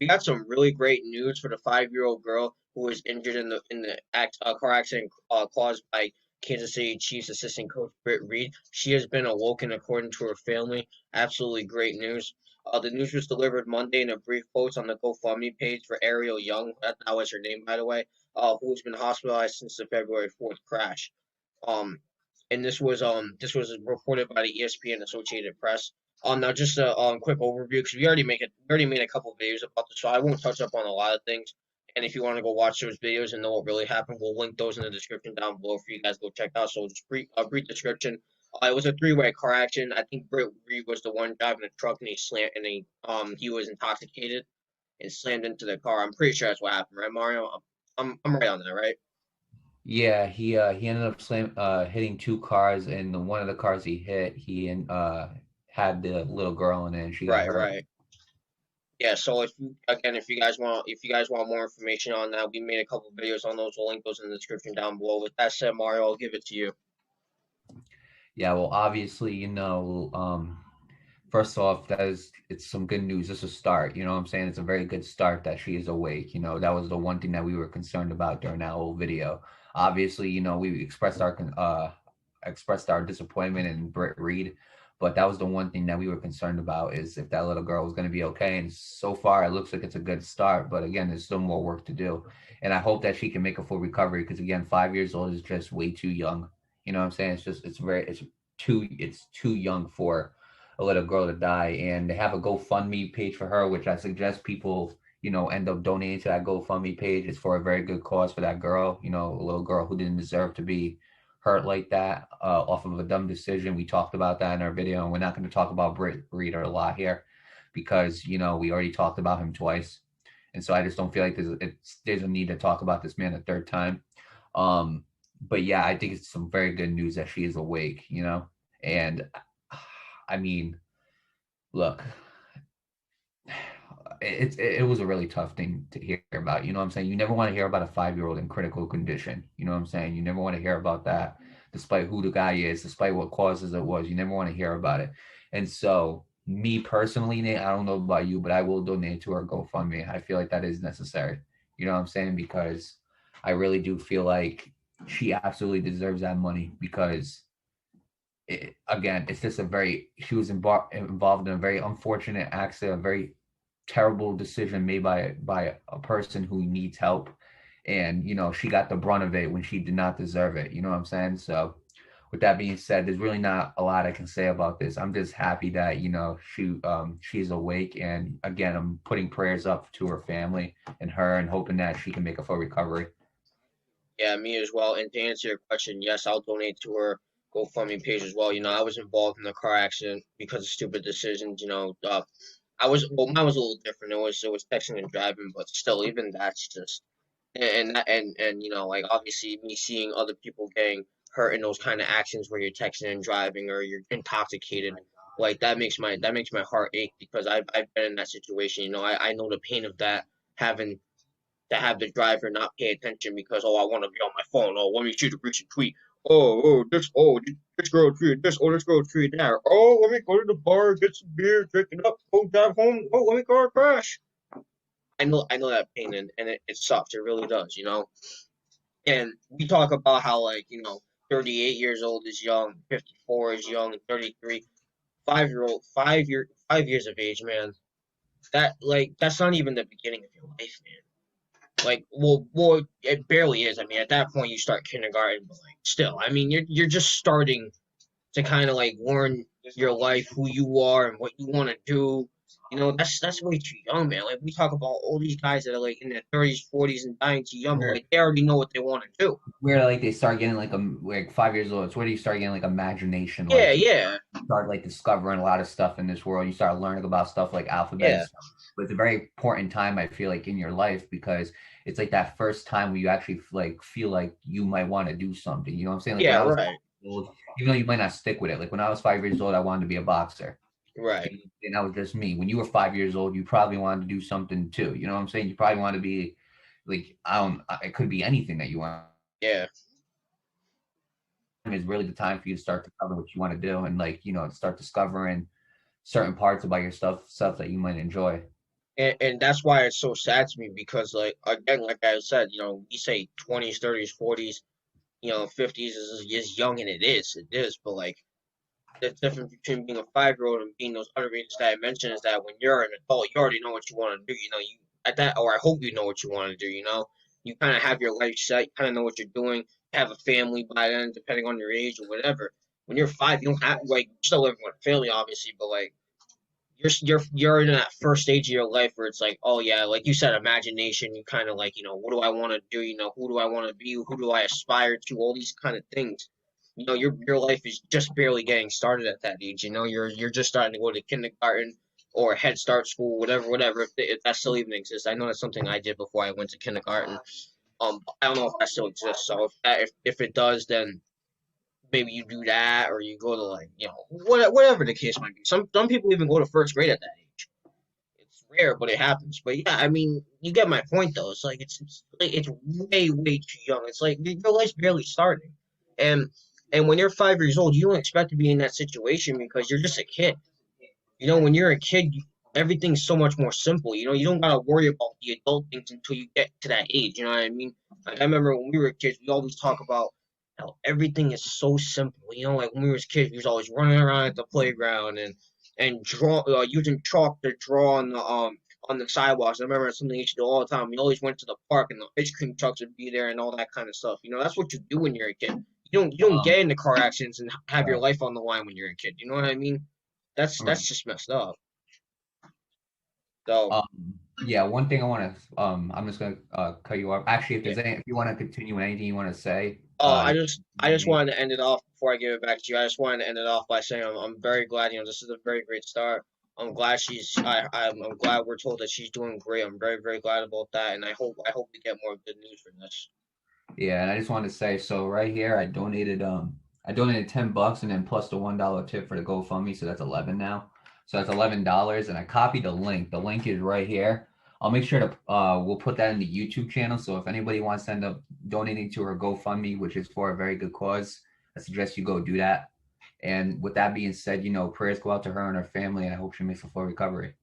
we got some really great news for the 5-year-old girl who was injured in the car accident caused by Kansas City Chiefs assistant coach Britt Reid. She has been awoken according to her family. Absolutely great news. The news was delivered Monday in a brief post on the GoFundMe page for Ariel Young. That was her name, by the way. Who has been hospitalized since the February 4th crash. Um, and this was reported by the ESPN Associated Press. Now just a quick overview because we already made a couple of videos about this, so I won't touch up on a lot of things. And if you want to go watch those videos and know what really happened, we'll link those in the description down below for you guys to go check out. So just brief description. It was a three-way car accident. I think Britt Reid was the one driving the truck, and he was intoxicated and slammed into the car. I'm pretty sure that's what happened, right, Mario? I'm right on that, right? Yeah, he ended up hitting two cars, and one of the cars he hit, had the little girl in it, and she got Right, hurt. right. Yeah, so if you guys want more information on that, we made a couple of videos on those. We'll link those in the description down below. With that said, Mario, I'll give it to you. Yeah, well, obviously, first off, it's some good news. It's a start. You know what I'm saying? It's a very good start that she is awake. That was the one thing that we were concerned about during that whole video. Obviously, we expressed our disappointment in Britt Reid, but that was the one thing that we were concerned about, is if that little girl was going to be okay. And so far, it looks like it's a good start. But again, there's still more work to do. And I hope that she can make a full recovery, because again, 5 years old is just way too young. You know what I'm saying? It's too young for a little girl to die. And they have a GoFundMe page for her, which I suggest people, end up donating to that GoFundMe page. It's for a very good cause for that girl, a little girl who didn't deserve to be hurt like that, off of a dumb decision. We talked about that in our video, and we're not going to talk about Britt Reid a lot here, because we already talked about him twice, and so I just don't feel like there's a need to talk about this man a third time. But yeah, I think it's some very good news that she is awake, and I mean, look, it was a really tough thing to hear about. You know what I'm saying? You never want to hear about a 5-year-old in critical condition. You know what I'm saying? You never want to hear about that, despite who the guy is, despite what causes it was. You never want to hear about it. And so, me personally, Nate, I don't know about you, but I will donate to her GoFundMe. I feel like that is necessary. You know what I'm saying? Because I really do feel like she absolutely deserves that money, because again, it's just she was involved in a very unfortunate accident, a very terrible decision made by a person who needs help, and she got the brunt of it when she did not deserve it. You know what I'm saying? So with that being said, there's really not a lot I can say about this. I'm just happy that she's awake, and again, I'm putting prayers up to her family and her, and hoping that she can make a full recovery. Yeah, me as well. And to answer your question, yes, I'll donate to her GoFundMe page as well. I was involved in the car accident because of stupid decisions. Mine was a little different. It was texting and driving, but still, even that's just like obviously me seeing other people getting hurt in those kind of actions where you're texting and driving or you're intoxicated, like that makes my heart ache because I've been in that situation. I know the pain of that, having to have the driver not pay attention because I want to be on my phone. Oh, let me see the recent tweet. This girl tweeted this. Oh, this girl tweeted that. Oh, let me go to the bar, get some beer, drink it up, go drive home. Oh, let me go crash. I know that pain, and it sucks. It really does. And we talk about how, 38 years old is young, 54 is young, 33, 5-year old, 5 years of age, man. That's not even the beginning of your life, man. Well, it barely is. I mean, at that point, you start kindergarten, but still, I mean, you're just starting to kind of learn your life, who you are, and what you want to do. That's way too young, man. Like we talk about all these guys that are in their 30s, 40s, and dying too young, but Where they already know what they want to do. where they start getting like 5 years old. It's where you start getting imagination, Yeah, yeah, start discovering a lot of stuff in this world. You start learning about stuff like alphabet and yeah, stuff. But it's a very important time, I feel like, in your life, because it's like that first time where you actually feel like you might want to do something. You know what I'm saying? Like when yeah. I was Right, old, even though you might not stick with it. Like when I was 5 years old, I wanted to be a boxer. right. And that was just me. When you were 5 years old, you probably wanted to do something too. You know what I'm saying? You probably want to be like, I don't. It could be anything that you want. Yeah, Is really the time for you to start discovering what you want to do, and start discovering certain parts about your stuff that you might enjoy. And that's why it's so sad to me because like again, like I said, we say 20s, 30s, 40s, 50s is young and it is, but like the difference between being a 5-year old and being those other ages that I mentioned is that when you're an adult, you already know what you want to do. You at that, or I hope you know what you want to do. You kind of have your life set. You kind of know what you're doing. Have a family by then, depending on your age or whatever. When you're 5, you don't have like you're still living with a family, obviously, but like you're in that first stage of your life where it's like, oh yeah, like you said, imagination. You kind of like, what do I want to do? Who do I want to be? Who do I aspire to? All these kind of things. Your life is just barely getting started at that age. You're just starting to go to kindergarten or Head Start school, whatever. If that still even exists, I know that's something I did before I went to kindergarten. I don't know if that still exists. So if it does, then maybe you do that, or you go to like whatever the case might be. Some people even go to first grade at that age. It's rare, but it happens. But yeah, I mean, you get my point though. It's like it's way too young. It's like your life's barely starting, and when you're 5 years old, you don't expect to be in that situation because you're just a kid. When you're a kid, everything's so much more simple. You don't gotta worry about the adult things until you get to that age. You know what I mean? Like I remember when we were kids, we always talk about how everything is so simple. Like when we were kids, we was always running around at the playground and draw using chalk to draw on the sidewalks. I remember something we used to do all the time. We always went to the park and the ice cream trucks would be there and all that kind of stuff. That's what you do when you're a kid. You don't Um, get into car accidents and have your right. life on the line when you're a kid. You know what I mean? That's Right. just messed up. So, Yeah, one thing I want to, I'm just gonna cut you off. Actually, yeah. if you want to continue with anything you want to say, I just wanted to end it off before I give it back to you. I just wanted to end it off by saying I'm very glad. This is a very great start. I'm glad I'm glad we're told that she's doing great. I'm very glad about that, and I hope we get more good news from this. yeah, and I just want to say, so right here, I donated $10 and then plus the $1 tip for the GoFundMe, so that's 11 now. So that's $11, and I copied the link. The link is right here. I'll make sure to we'll put that in the YouTube channel. So if anybody wants to end up donating to her GoFundMe, which is for a very good cause, I suggest you go do that. And with that being said, prayers go out to her and her family, and I hope she makes a full recovery.